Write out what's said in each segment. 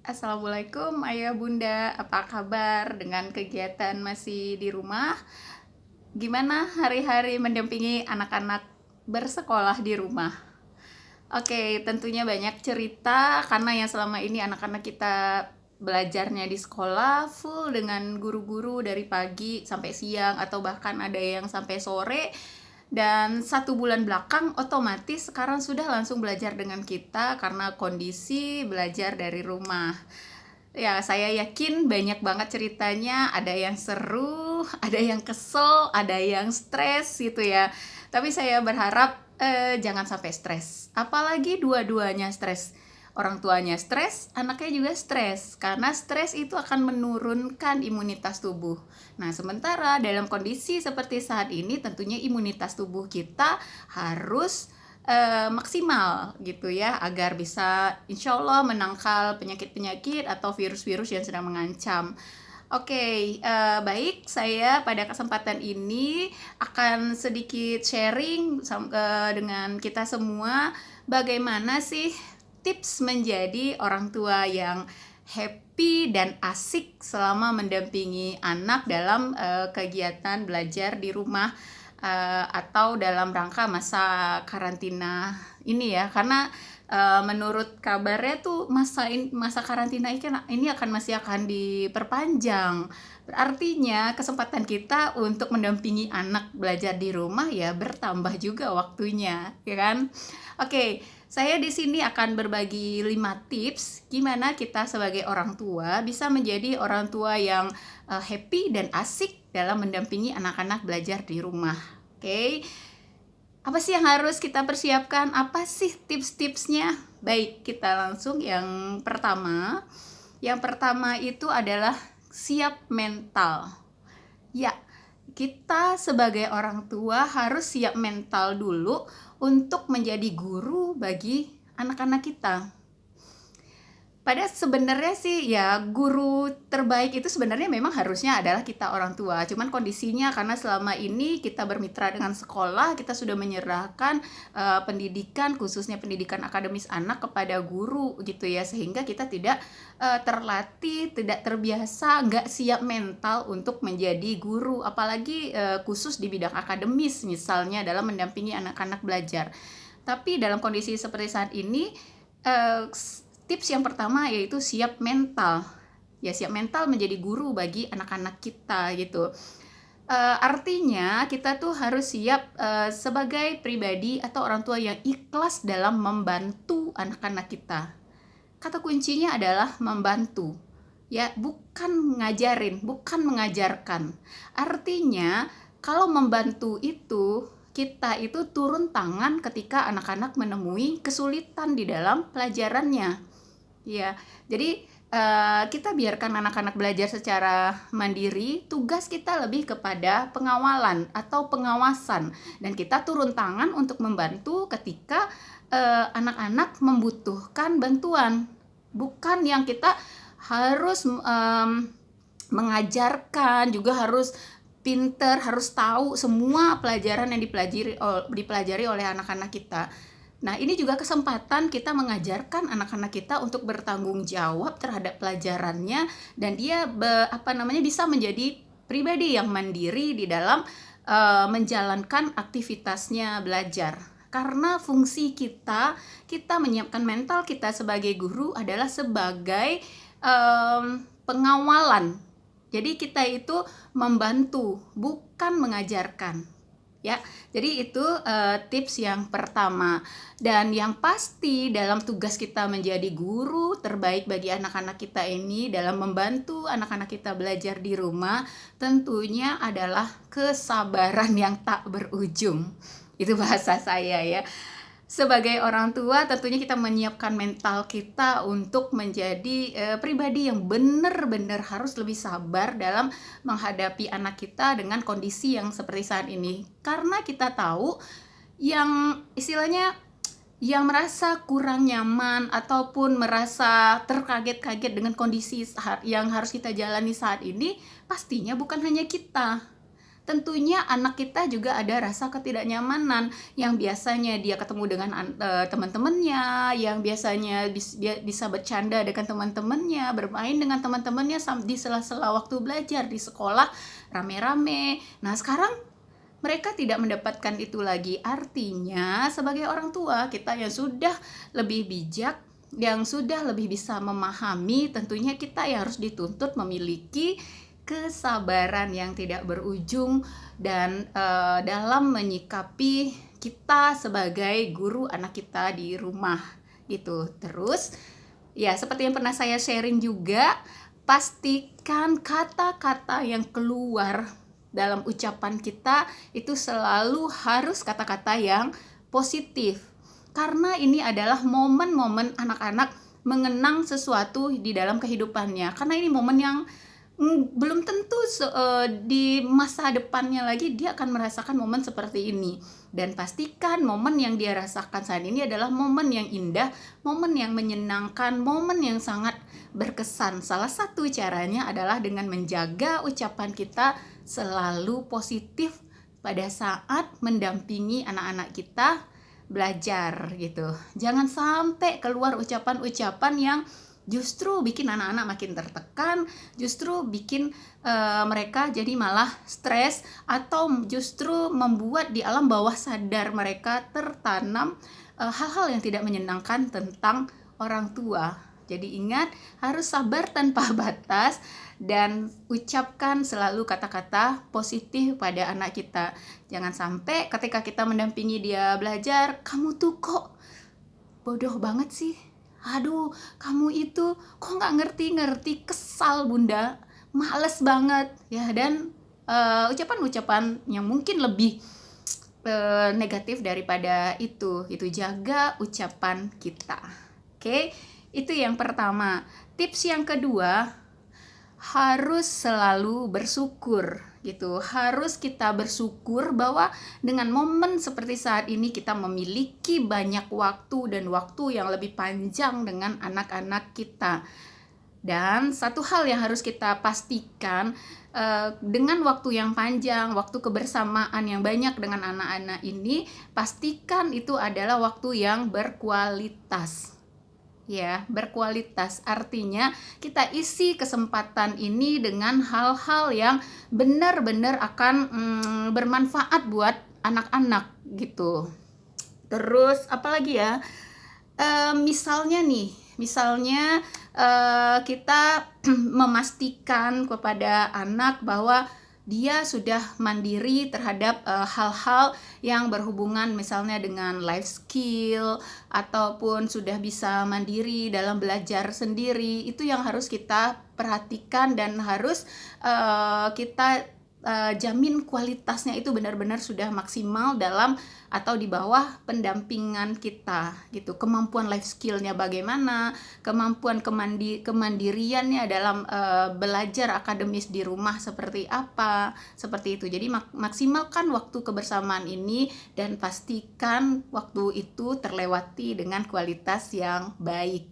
Assalamualaikum Ayah Bunda, apa kabar dengan kegiatan masih di rumah? Gimana hari-hari mendampingi anak-anak bersekolah di rumah? Oke, tentunya banyak cerita karena yang selama ini anak-anak kita belajarnya di sekolah full dengan guru-guru dari pagi sampai siang atau bahkan ada yang sampai sore. Dan 1 bulan belakang otomatis sekarang sudah langsung belajar dengan kita karena kondisi belajar dari rumah. Ya, saya yakin banyak banget ceritanya, ada yang seru, ada yang kesel, ada yang stres gitu ya. Tapi saya berharap jangan sampai stres. Apalagi dua-duanya stres. Orang tuanya stres, anaknya juga stres. Karena stres itu akan menurunkan imunitas tubuh. Nah, sementara dalam kondisi seperti saat ini tentunya imunitas tubuh kita harus maksimal gitu ya, agar bisa insya Allah menangkal penyakit-penyakit atau virus-virus yang sedang mengancam. Oke, baik, saya pada kesempatan ini akan sedikit sharing dengan kita semua bagaimana sih tips menjadi orang tua yang happy dan asik selama mendampingi anak dalam kegiatan belajar di rumah atau dalam rangka masa karantina ini ya, karena menurut kabarnya tuh masa karantina ini masih akan diperpanjang. Artinya kesempatan kita untuk mendampingi anak belajar di rumah ya bertambah juga waktunya, ya kan? Oke, saya di sini akan berbagi 5 tips gimana kita sebagai orang tua bisa menjadi orang tua yang happy dan asik dalam mendampingi anak-anak belajar di rumah. Oke, apa sih yang harus kita persiapkan? Apa sih tips-tipsnya? Baik, kita langsung yang pertama. Yang pertama itu adalah siap mental. Ya, kita sebagai orang tua harus siap mental dulu untuk menjadi guru bagi anak-anak kita. Pada sebenarnya sih ya guru terbaik itu sebenarnya memang harusnya adalah kita orang tua. Cuman kondisinya karena selama ini kita bermitra dengan sekolah, kita sudah menyerahkan pendidikan khususnya pendidikan akademis anak kepada guru gitu ya, sehingga kita tidak terlatih, tidak terbiasa, nggak siap mental untuk menjadi guru, apalagi khusus di bidang akademis misalnya dalam mendampingi anak-anak belajar. Tapi dalam kondisi seperti saat ini eh, tips yang pertama yaitu siap mental. Ya, siap mental menjadi guru bagi anak-anak kita gitu. Artinya kita tuh harus siap sebagai pribadi atau orang tua yang ikhlas dalam membantu anak-anak kita. Kata kuncinya adalah membantu. Ya, bukan ngajarin, bukan mengajarkan. Artinya kalau membantu itu kita itu turun tangan ketika anak-anak menemui kesulitan di dalam pelajarannya. Iya, jadi kita biarkan anak-anak belajar secara mandiri, tugas kita lebih kepada pengawalan atau pengawasan, dan kita turun tangan untuk membantu ketika anak-anak membutuhkan bantuan. Bukan yang kita harus mengajarkan, juga harus pinter, harus tahu semua pelajaran yang dipelajari oleh anak-anak kita. Nah, ini juga kesempatan kita mengajarkan anak-anak kita untuk bertanggung jawab terhadap pelajarannya, dan dia bisa menjadi pribadi yang mandiri di dalam menjalankan aktivitasnya belajar. Karena fungsi kita menyiapkan mental kita sebagai guru adalah sebagai pengawalan. Jadi kita itu membantu, bukan mengajarkan. Ya, jadi itu tips yang pertama. Dan yang pasti dalam tugas kita menjadi guru terbaik bagi anak-anak kita ini dalam membantu anak-anak kita belajar di rumah, tentunya adalah kesabaran yang tak berujung. Itu bahasa saya ya. Sebagai orang tua tentunya kita menyiapkan mental kita untuk menjadi pribadi yang benar-benar harus lebih sabar dalam menghadapi anak kita dengan kondisi yang seperti saat ini. Karena kita tahu yang istilahnya yang merasa kurang nyaman ataupun merasa terkaget-kaget dengan kondisi yang harus kita jalani saat ini, pastinya bukan hanya kita, tentunya anak kita juga ada rasa ketidaknyamanan yang biasanya dia ketemu dengan teman-temannya, yang biasanya bisa bercanda dengan teman-temannya, bermain dengan teman-temannya di sela-sela waktu belajar di sekolah rame-rame. Nah, sekarang mereka tidak mendapatkan itu lagi. Artinya sebagai orang tua kita yang sudah lebih bijak, yang sudah lebih bisa memahami, tentunya kita yang harus dituntut memiliki kesabaran yang tidak berujung dan dalam menyikapi kita sebagai guru anak kita di rumah gitu. Terus ya seperti yang pernah saya sharing juga, pastikan kata-kata yang keluar dalam ucapan kita itu selalu harus kata-kata yang positif. Karena ini adalah momen-momen anak-anak mengenang sesuatu di dalam kehidupannya. Karena ini momen yang belum tentu di masa depannya lagi dia akan merasakan momen seperti ini. Dan pastikan momen yang dia rasakan saat ini adalah momen yang indah, momen yang menyenangkan, momen yang sangat berkesan. Salah satu caranya adalah dengan menjaga ucapan kita selalu positif pada saat mendampingi anak-anak kita belajar gitu. Jangan sampai keluar ucapan-ucapan yang justru bikin anak-anak makin tertekan, justru bikin mereka jadi malah stres, atau justru membuat di alam bawah sadar mereka tertanam hal-hal yang tidak menyenangkan tentang orang tua. Jadi ingat, harus sabar tanpa batas dan ucapkan selalu kata-kata positif pada anak kita. Jangan sampai ketika kita mendampingi dia belajar, kamu tuh kok bodoh banget sih. Aduh, kamu itu kok nggak ngerti-ngerti, kesal bunda, males banget. Ya, dan ucapan-ucapan yang mungkin lebih negatif daripada itu jaga ucapan kita. Oke, itu yang pertama. Tips yang kedua, harus selalu bersyukur gitu. Harus kita bersyukur bahwa dengan momen seperti saat ini kita memiliki banyak waktu dan waktu yang lebih panjang dengan anak-anak kita. Dan satu hal yang harus kita pastikan, dengan waktu yang panjang, waktu kebersamaan yang banyak dengan anak-anak ini, pastikan itu adalah waktu yang berkualitas. Ya, berkualitas artinya kita isi kesempatan ini dengan hal-hal yang benar-benar akan bermanfaat buat anak-anak gitu. Terus apalagi ya, misalnya kita memastikan kepada anak bahwa dia sudah mandiri terhadap hal-hal yang berhubungan misalnya dengan life skill, ataupun sudah bisa mandiri dalam belajar sendiri. Itu yang harus kita perhatikan dan harus kita jamin kualitasnya itu benar-benar sudah maksimal dalam atau di bawah pendampingan kita gitu. Kemampuan life skillnya bagaimana, kemampuan kemandiriannya dalam belajar akademis di rumah seperti apa, seperti itu. Jadi maksimalkan waktu kebersamaan ini dan pastikan waktu itu terlewati dengan kualitas yang baik.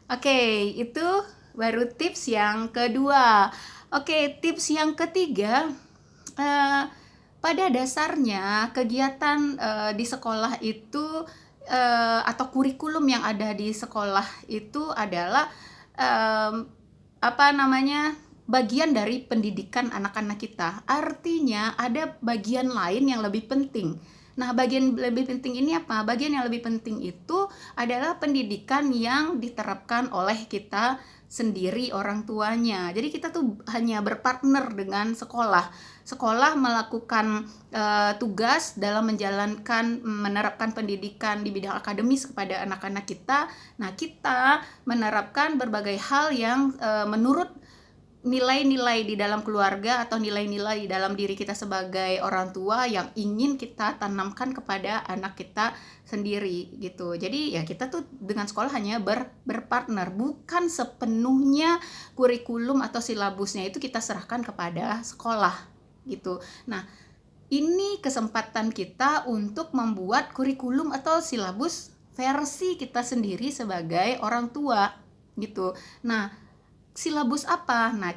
Oke, itu baru tips yang kedua. Oke, tips yang ketiga, pada dasarnya kegiatan di sekolah itu atau kurikulum yang ada di sekolah itu adalah bagian dari pendidikan anak-anak kita. Artinya ada bagian lain yang lebih penting. Nah, bagian lebih penting ini apa? Bagian yang lebih penting itu adalah pendidikan yang diterapkan oleh kita sendiri, orang tuanya. Jadi kita tuh hanya berpartner dengan sekolah. Sekolah melakukan tugas dalam menerapkan pendidikan di bidang akademis kepada anak-anak kita. Nah, kita menerapkan berbagai hal yang menurut nilai-nilai di dalam keluarga atau nilai-nilai di dalam diri kita sebagai orang tua yang ingin kita tanamkan kepada anak kita sendiri gitu. Jadi ya kita tuh dengan sekolah hanya berpartner, bukan sepenuhnya kurikulum atau silabusnya itu kita serahkan kepada sekolah gitu. Nah, ini kesempatan kita untuk membuat kurikulum atau silabus versi kita sendiri sebagai orang tua gitu. Nah, silabus apa? Nah,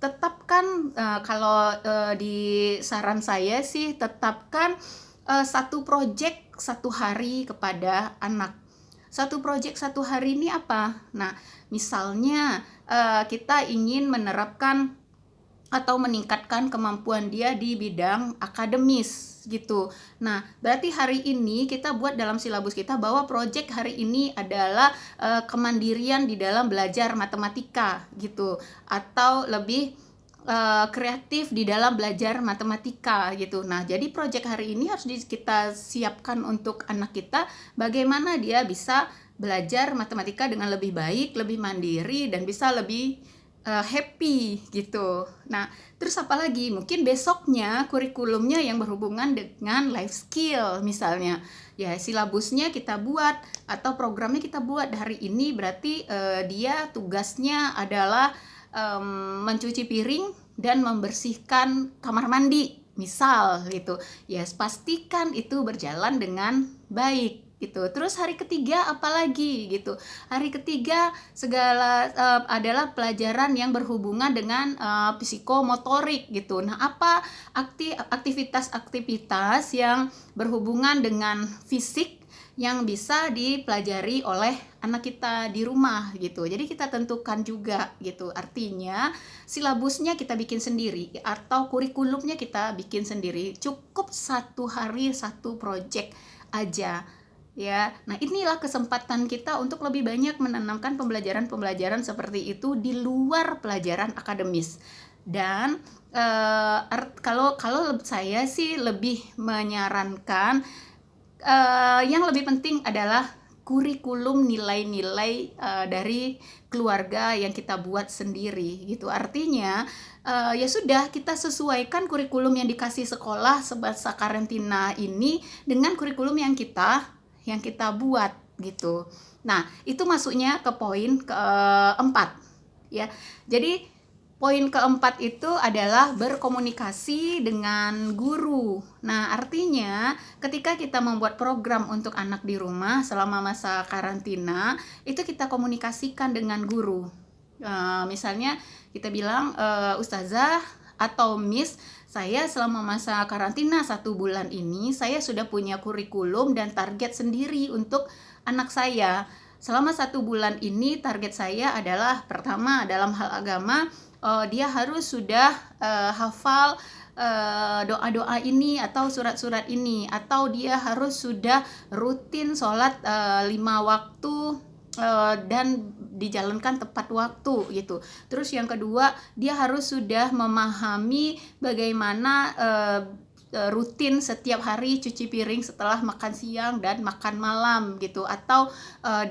tetapkan, kalau di saran saya sih tetapkan satu project satu hari kepada anak. Satu project satu hari ini apa? Nah, misalnya kita ingin menerapkan atau meningkatkan kemampuan dia di bidang akademis gitu. Nah, berarti hari ini kita buat dalam silabus kita bahwa proyek hari ini adalah kemandirian di dalam belajar matematika gitu, atau lebih kreatif di dalam belajar matematika gitu. Nah, jadi proyek hari ini harus kita siapkan untuk anak kita bagaimana dia bisa belajar matematika dengan lebih baik, lebih mandiri, dan bisa lebih happy gitu. Nah, terus apa lagi? Mungkin besoknya kurikulumnya yang berhubungan dengan life skill misalnya. Ya, silabusnya kita buat atau programnya kita buat hari ini, berarti dia tugasnya adalah mencuci piring dan membersihkan kamar mandi misal gitu. Ya, pastikan itu berjalan dengan baik gitu. Terus hari ketiga apalagi gitu. Hari ketiga segala adalah pelajaran yang berhubungan dengan psikomotorik gitu. Nah, apa aktivitas-aktivitas yang berhubungan dengan fisik yang bisa dipelajari oleh anak kita di rumah gitu. Jadi kita tentukan juga gitu. Artinya silabusnya kita bikin sendiri atau kurikulumnya kita bikin sendiri. Cukup satu hari satu project aja. Ya, nah inilah kesempatan kita untuk lebih banyak menanamkan pembelajaran-pembelajaran seperti itu di luar pelajaran akademis. Dan kalau saya sih lebih menyarankan yang lebih penting adalah kurikulum nilai-nilai dari keluarga yang kita buat sendiri gitu. Artinya ya sudah, kita sesuaikan kurikulum yang dikasih sekolah semasa karantina ini dengan kurikulum yang kita buat gitu. Nah, itu masuknya ke poin keempat ya. Jadi poin keempat itu adalah berkomunikasi dengan guru. Nah, artinya ketika kita membuat program untuk anak di rumah selama masa karantina, itu kita komunikasikan dengan guru. Misalnya kita bilang, Ustazah atau Miss, saya selama masa karantina 1 bulan ini, saya sudah punya kurikulum dan target sendiri untuk anak saya. Selama 1 bulan ini target saya adalah, pertama dalam hal agama, dia harus sudah hafal doa-doa ini atau surat-surat ini, atau dia harus sudah rutin sholat 5 waktu dan dijalankan tepat waktu gitu. Terus yang kedua, dia harus sudah memahami bagaimana rutin setiap hari cuci piring setelah makan siang dan makan malam gitu, atau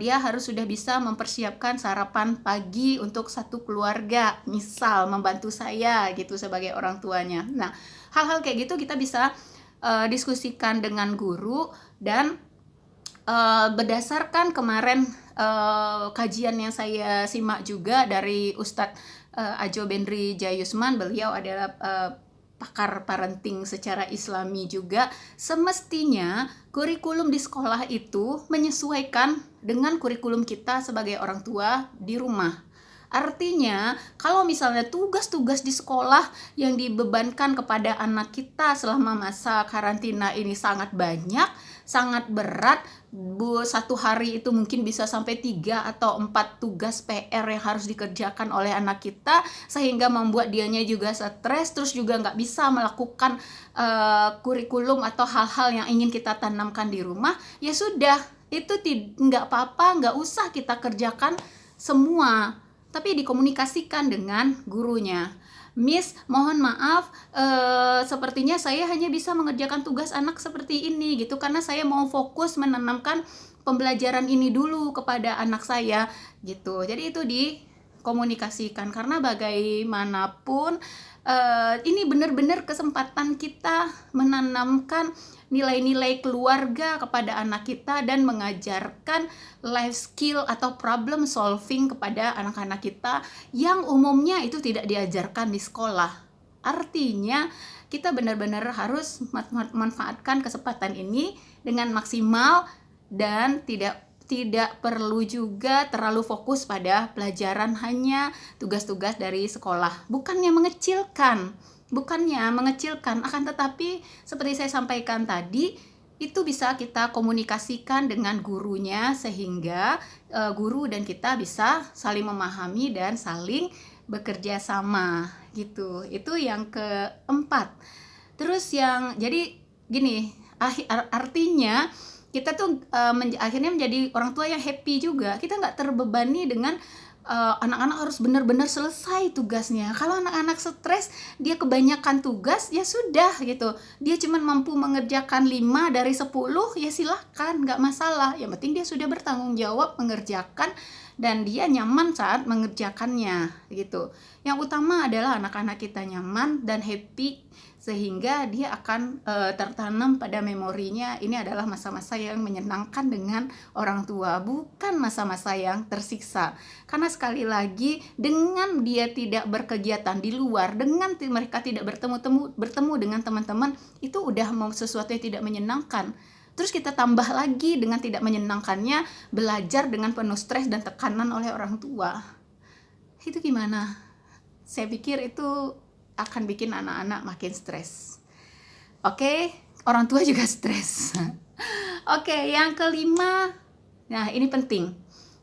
dia harus sudah bisa mempersiapkan sarapan pagi untuk satu keluarga, misal membantu saya gitu sebagai orang tuanya. Nah, hal-hal kayak gitu kita bisa diskusikan dengan guru. Dan berdasarkan kemarin kajian yang saya simak juga dari Ustadz Ajo Bendri Jayusman, beliau adalah pakar parenting secara Islami juga. Semestinya kurikulum di sekolah itu menyesuaikan dengan kurikulum kita sebagai orang tua di rumah. Artinya, kalau misalnya tugas-tugas di sekolah yang dibebankan kepada anak kita selama masa karantina ini sangat banyak, sangat berat, satu hari itu mungkin bisa sampai 3 atau 4 tugas PR yang harus dikerjakan oleh anak kita, sehingga membuat dianya juga stres, terus juga nggak bisa melakukan kurikulum atau hal-hal yang ingin kita tanamkan di rumah. Ya sudah, itu nggak apa-apa, nggak usah kita kerjakan semua, tapi dikomunikasikan dengan gurunya. Miss, mohon maaf, sepertinya saya hanya bisa mengerjakan tugas anak seperti ini gitu, karena saya mau fokus menanamkan pembelajaran ini dulu kepada anak saya gitu. Jadi itu dikomunikasikan, karena bagaimanapun ini benar-benar kesempatan kita menanamkan nilai-nilai keluarga kepada anak kita dan mengajarkan life skill atau problem solving kepada anak-anak kita yang umumnya itu tidak diajarkan di sekolah. Artinya kita benar-benar harus memanfaatkan kesempatan ini dengan maksimal dan tidak tidak perlu juga terlalu fokus pada pelajaran, hanya tugas-tugas dari sekolah. Bukannya mengecilkan, akan tetapi seperti saya sampaikan tadi, itu bisa kita komunikasikan dengan gurunya sehingga guru dan kita bisa saling memahami dan saling bekerja sama gitu. Itu yang keempat. Terus yang jadi gini, artinya kita tuh akhirnya menjadi orang tua yang happy juga. Kita nggak terbebani dengan anak-anak harus benar-benar selesai tugasnya. Kalau anak-anak stres, dia kebanyakan tugas, ya sudah gitu. Dia cuma mampu mengerjakan 5 dari 10, ya silahkan, nggak masalah. Yang penting dia sudah bertanggung jawab mengerjakan dan dia nyaman saat mengerjakannya gitu. Yang utama adalah anak-anak kita nyaman dan happy sehingga dia akan tertanam pada memorinya, ini adalah masa-masa yang menyenangkan dengan orang tua, bukan masa-masa yang tersiksa. Karena sekali lagi, dengan dia tidak berkegiatan di luar, dengan mereka tidak bertemu dengan teman-teman, itu udah mau sesuatu yang tidak menyenangkan. Terus kita tambah lagi dengan tidak menyenangkannya, belajar dengan penuh stres dan tekanan oleh orang tua. Itu gimana? Saya pikir itu akan bikin anak-anak makin stres. Oke, orang tua juga stres. Oke, yang kelima, nah ini penting.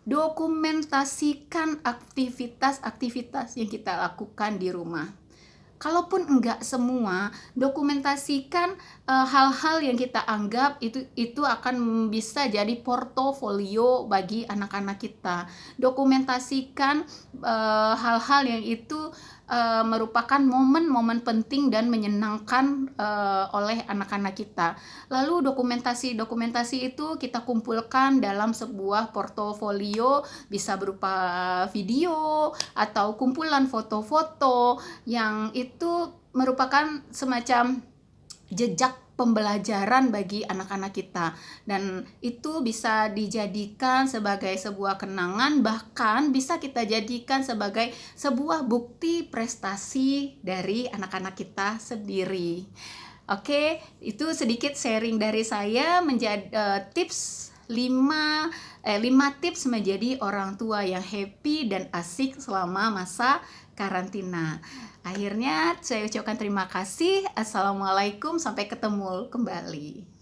Dokumentasikan aktivitas-aktivitas yang kita lakukan di rumah. Kalaupun enggak semua, dokumentasikan hal-hal yang kita anggap itu akan bisa jadi portofolio bagi anak-anak kita. Dokumentasikan hal-hal yang itu merupakan momen-momen penting dan menyenangkan oleh anak-anak kita. Lalu dokumentasi itu kita kumpulkan dalam sebuah portofolio, bisa berupa video atau kumpulan foto-foto yang itu merupakan semacam jejak pembelajaran bagi anak-anak kita, dan itu bisa dijadikan sebagai sebuah kenangan, bahkan bisa kita jadikan sebagai sebuah bukti prestasi dari anak-anak kita sendiri. Oke, itu sedikit sharing dari saya menjadi tips 5 tips menjadi orang tua yang happy dan asik selama masa karantina. Akhirnya saya ucapkan terima kasih. Assalamualaikum, sampai ketemu kembali.